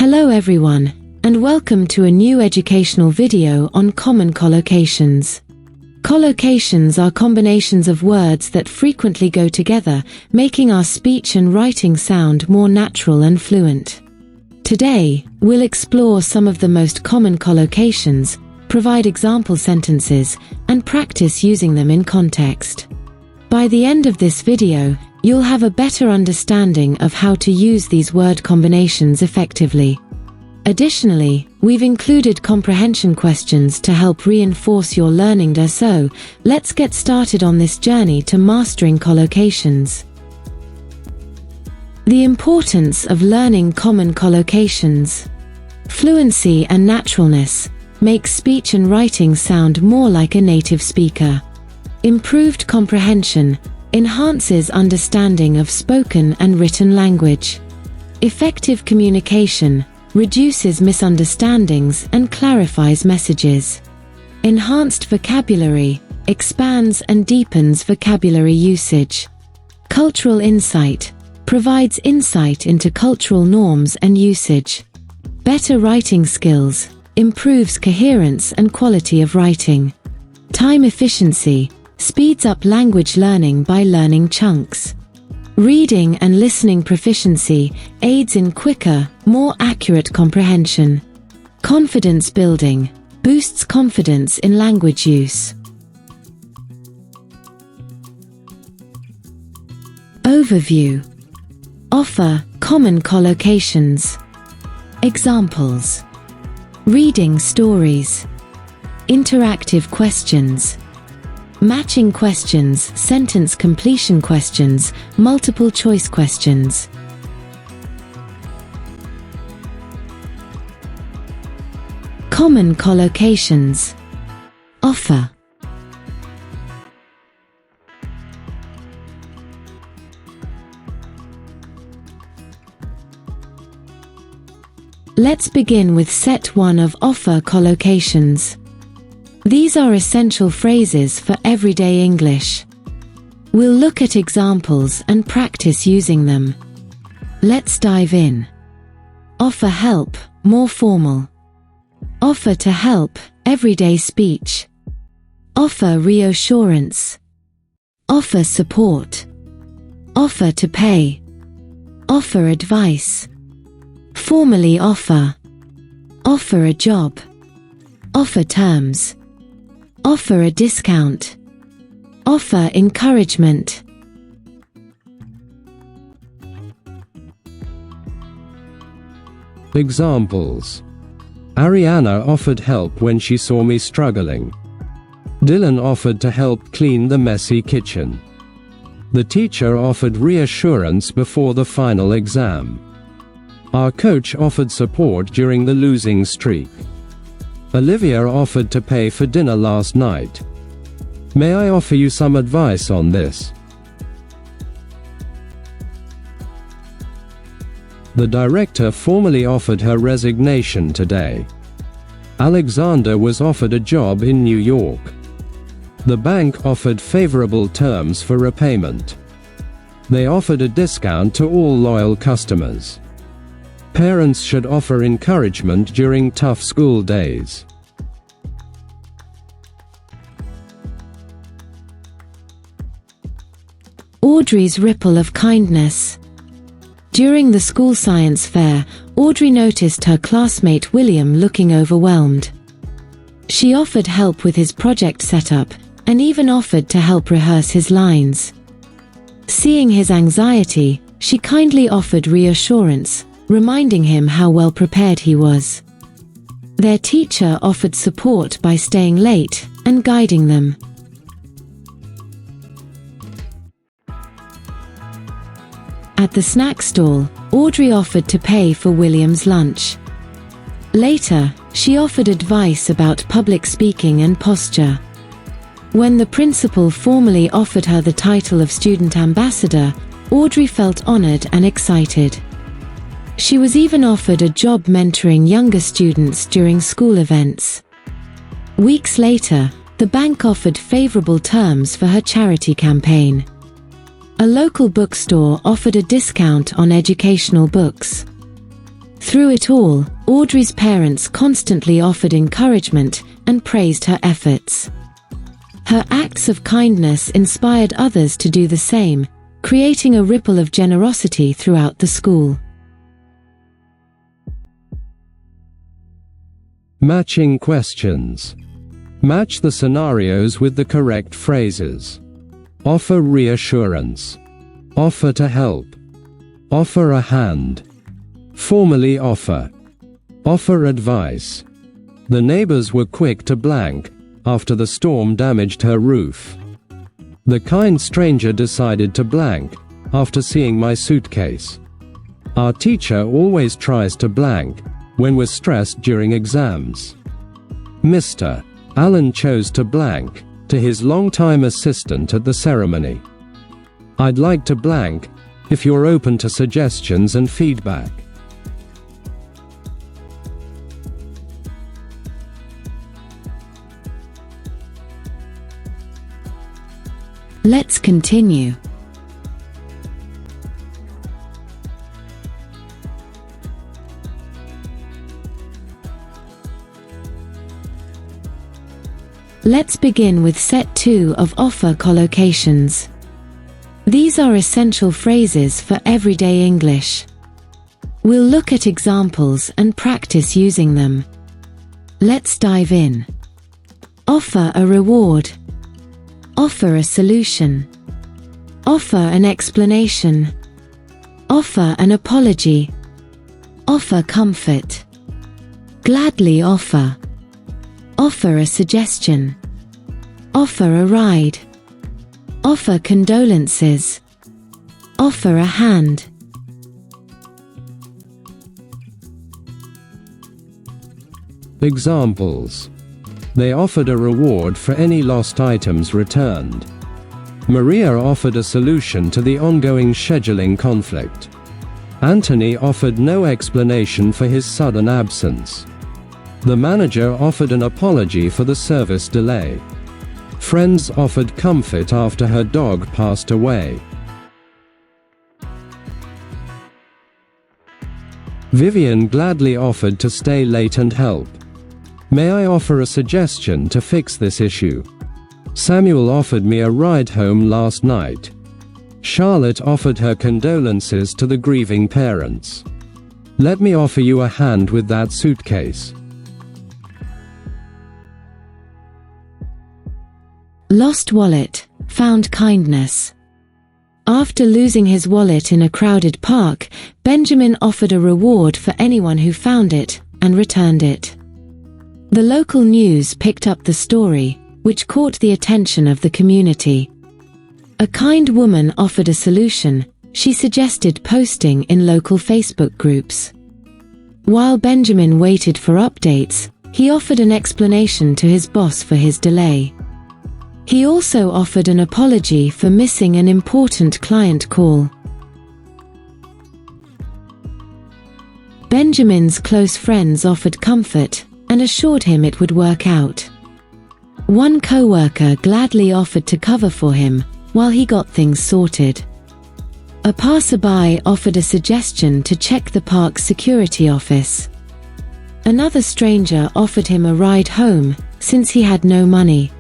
Hello everyone, and welcome to a new educational video on common collocations. Collocations are combinations of words that frequently go together, making our speech and writing sound more natural and fluent. Today, we'll explore some of the most common collocations, provide example sentences, and practice using them in context. By the end of this video, you'll have a better understanding of how to use these word combinations effectively. Additionally, we've included comprehension questions to help reinforce your learning. So, let's get started on this journey to mastering collocations. The importance of learning common collocations. Fluency and naturalness make speech and writing sound more like a native speaker. Improved comprehension enhances understanding of spoken and written language. Effective communication reduces misunderstandings and clarifies messages. Enhanced vocabulary expands and deepens vocabulary usage. Cultural insight provides insight into cultural norms and usage. Better writing skills improves coherence and quality of writing. Time efficiency speeds up language learning by learning chunks. Reading and listening proficiency aids in quicker, more accurate comprehension. Confidence building boosts confidence in language use. Overview. Offer common collocations. Examples: reading stories, interactive questions, matching questions, sentence completion questions, multiple choice questions. Common collocations. Offer. Let's begin with set 1 of offer collocations. These are essential phrases for everyday English. We'll look at examples and practice using them. Let's dive in. Offer help, more formal. Offer to help, everyday speech. Offer reassurance. Offer support. Offer to pay. Offer advice. Formally offer. Offer a job. Offer terms. Offer a discount. Offer encouragement. Examples: Ariana offered help when she saw me struggling. Dylan offered to help clean the messy kitchen. The teacher offered reassurance before the final exam. Our coach offered support during the losing streak. Olivia offered to pay for dinner last night. May I offer you some advice on this? The director formally offered her resignation today. Alexander was offered a job in New York. The bank offered favorable terms for repayment. They offered a discount to all loyal customers. Parents should offer encouragement during tough school days. Audrey's ripple of kindness. During the school science fair, Audrey noticed her classmate William looking overwhelmed. She offered help with his project setup, and even offered to help rehearse his lines. Seeing his anxiety, she kindly offered reassurance, reminding him how well prepared he was. Their teacher offered support by staying late and guiding them. At the snack stall, Audrey offered to pay for William's lunch. Later, she offered advice about public speaking and posture. When the principal formally offered her the title of student ambassador, Audrey felt honored and excited. She was even offered a job mentoring younger students during school events. Weeks later, the bank offered favorable terms for her charity campaign. A local bookstore offered a discount on educational books. Through it all, Audrey's parents constantly offered encouragement and praised her efforts. Her acts of kindness inspired others to do the same, creating a ripple of generosity throughout the school. Matching questions. Match the scenarios with the correct phrases. Offer reassurance. Offer to help. Offer a hand. Formally offer. Offer advice. The neighbors were quick to blank after the storm damaged her roof. The kind stranger decided to blank after seeing my suitcase. Our teacher always tries to blank when we're stressed during exams. Mr. Allen chose to blank to his longtime assistant at the ceremony. I'd like to blank if you're open to suggestions and feedback. Let's continue. Let's begin with set 2 of offer collocations. These are essential phrases for everyday English. We'll look at examples and practice using them. Let's dive in. Offer a reward. Offer a solution. Offer an explanation. Offer an apology. Offer comfort. Gladly offer. Offer a suggestion. Offer a ride. Offer condolences. Offer a hand. Examples. They offered a reward for any lost items returned. Maria offered a solution to the ongoing scheduling conflict. Anthony offered no explanation for his sudden absence. The manager offered an apology for the service delay. Friends offered comfort after her dog passed away. Vivian gladly offered to stay late and help. May I offer a suggestion to fix this issue? Samuel offered me a ride home last night. Charlotte offered her condolences to the grieving parents. Let me offer you a hand with that suitcase. Lost wallet, found kindness. After losing his wallet in a crowded park, Benjamin offered a reward for anyone who found it and returned it. The local news picked up the story, which caught the attention of the community. A kind woman offered a solution. She suggested posting in local Facebook groups. While Benjamin waited for updates, he offered an explanation to his boss for his delay. He also offered an apology for missing an important client call. Benjamin's close friends offered comfort and assured him it would work out. One co-worker gladly offered to cover for him while he got things sorted. A passerby offered a suggestion to check the park's security office. Another stranger offered him a ride home since he had no money.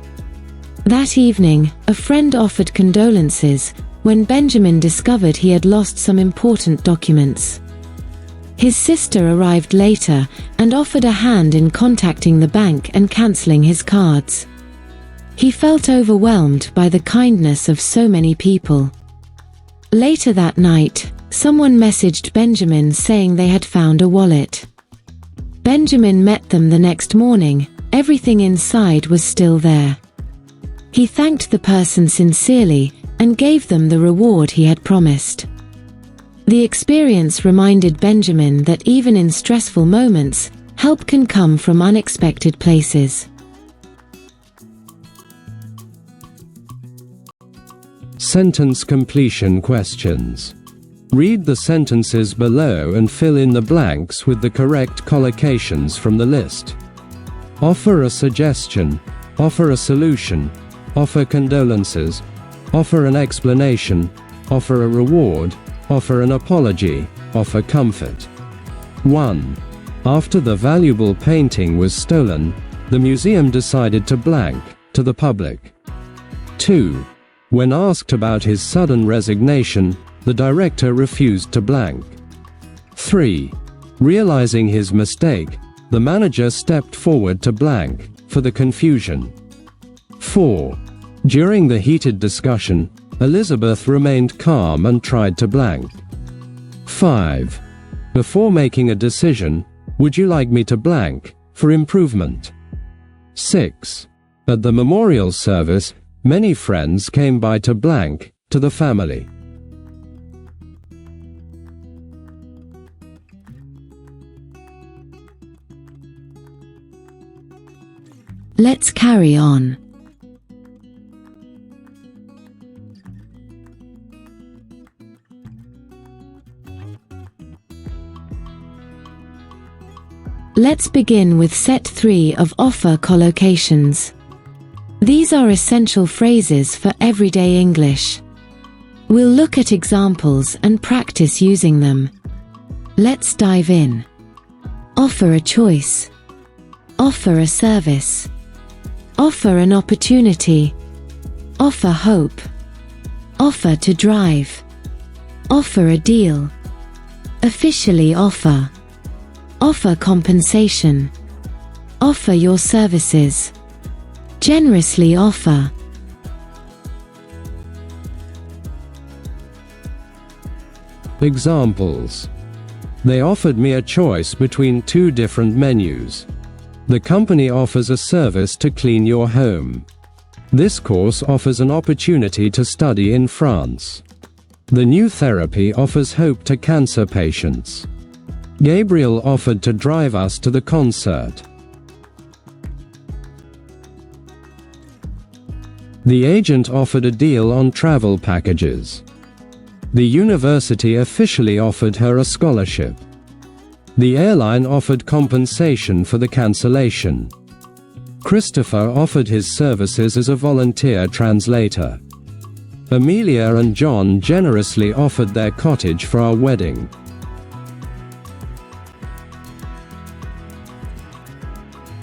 That evening, a friend offered condolences when Benjamin discovered he had lost some important documents. His sister arrived later and offered a hand in contacting the bank and cancelling his cards. He felt overwhelmed by the kindness of so many people. Later that night, someone messaged Benjamin saying they had found a wallet. Benjamin met them the next morning. Everything inside was still there. He thanked the person sincerely and gave them the reward he had promised. The experience reminded Benjamin that even in stressful moments, help can come from unexpected places. Sentence completion questions. Read the sentences below and fill in the blanks with the correct collocations from the list. Offer a suggestion. Offer a solution. Offer condolences. Offer an explanation. Offer a reward. Offer an apology. Offer comfort. 1. After the valuable painting was stolen, the museum decided to blank to the public. 2. When asked about his sudden resignation, the director refused to blank. 3. Realizing his mistake, the manager stepped forward to blank for the confusion. 4. During the heated discussion, Elizabeth remained calm and tried to blank. 5. Before making a decision, would you like me to blank for improvement? 6. At the memorial service, many friends came by to blank to the family. Let's carry on. Let's begin with set 3 of offer collocations. These are essential phrases for everyday English. We'll look at examples and practice using them. Let's dive in. Offer a choice. Offer a service. Offer an opportunity. Offer hope. Offer to drive. Offer a deal. Officially offer. Offer compensation. Offer your services. Generously offer. Examples. They offered me a choice between 2 different menus. The company offers a service to clean your home. This course offers an opportunity to study in France. The new therapy offers hope to cancer patients. Gabriel offered to drive us to the concert. The agent offered a deal on travel packages. The university officially offered her a scholarship. The airline offered compensation for the cancellation. Christopher offered his services as a volunteer translator. Amelia and John generously offered their cottage for our wedding.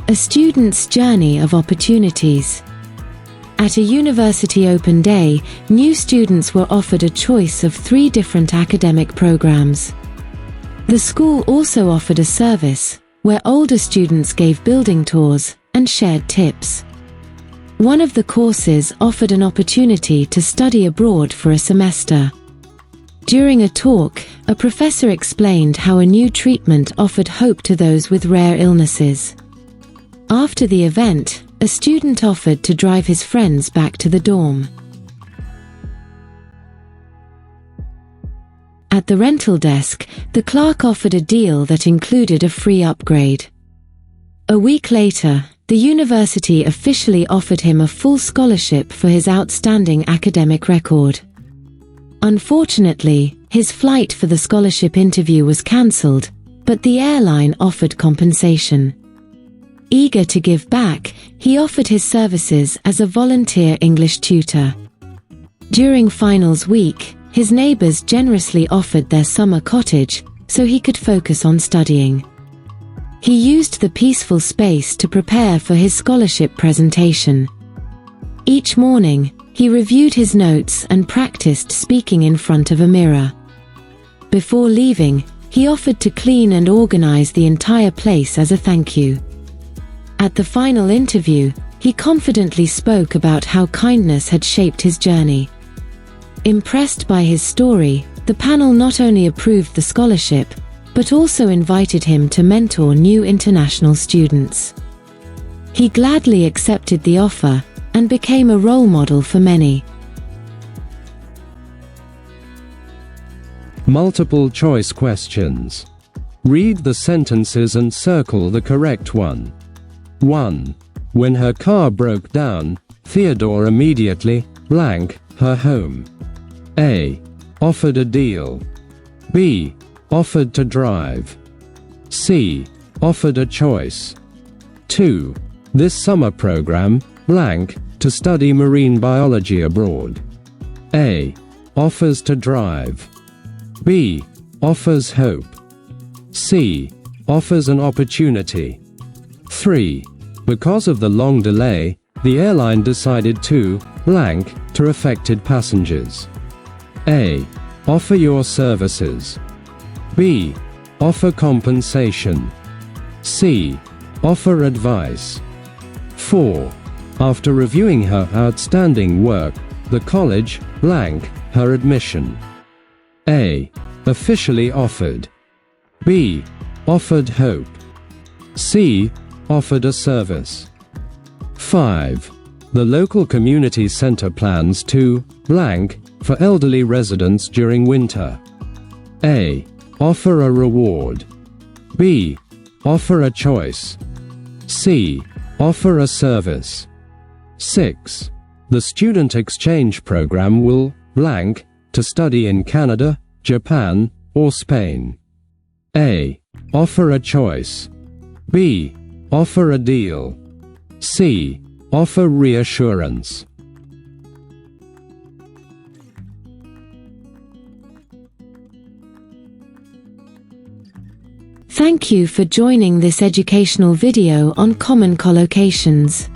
A student's journey of opportunities. At a university open day, new students were offered a choice of 3 different academic programs. The school also offered a service, where older students gave building tours and shared tips. One of the courses offered an opportunity to study abroad for a semester. During a talk, a professor explained how a new treatment offered hope to those with rare illnesses. After the event, a student offered to drive his friends back to the dorm. At the rental desk, the clerk offered a deal that included a free upgrade. A week later, the university officially offered him a full scholarship for his outstanding academic record. Unfortunately, his flight for the scholarship interview was cancelled, but the airline offered compensation. Eager to give back, he offered his services as a volunteer English tutor. During finals week, his neighbors generously offered their summer cottage so he could focus on studying. He used the peaceful space to prepare for his scholarship presentation. Each morning, he reviewed his notes and practiced speaking in front of a mirror. Before leaving, he offered to clean and organize the entire place as a thank you. At the final interview, he confidently spoke about how kindness had shaped his journey. Impressed by his story, the panel not only approved the scholarship, but also invited him to mentor new international students. He gladly accepted the offer and became a role model for many. Multiple choice questions. Read the sentences and circle the correct one. 1. When her car broke down, Theodore immediately blank her home. A. Offered a deal. B. Offered to drive. C. Offered a choice. 2. This summer program blank to study marine biology abroad. A. Offers to drive. B. Offers hope. C. Offers an opportunity. 3. Because of the long delay, the airline decided to blank to affected passengers. A. Offer your services. B. Offer compensation. C. Offer advice. 4. After reviewing her outstanding work, the college blank her admission. A. Officially offered. B. Offered hope. C. Offered a service. 5. The local community center plans to blank for elderly residents during winter. A. Offer a reward. B. Offer a choice. C. Offer a service. 6. The student exchange program will blank to study in Canada, Japan, or Spain. A. Offer a choice. B. Offer a deal. C. Offer reassurance. Thank you for joining this educational video on common collocations.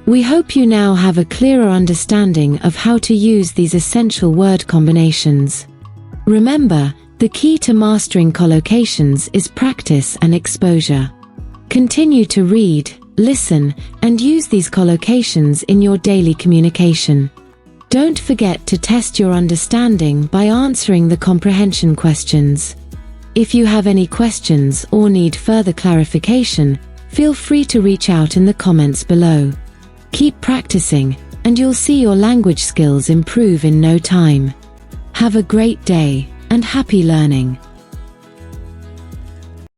We hope you now have a clearer understanding of how to use these essential word combinations. Remember, the key to mastering collocations is practice and exposure. Continue to read, listen, and use these collocations in your daily communication. Don't forget to test your understanding by answering the comprehension questions. If you have any questions or need further clarification, feel free to reach out in the comments below. Keep practicing, and you'll see your language skills improve in no time. Have a great day, and happy learning!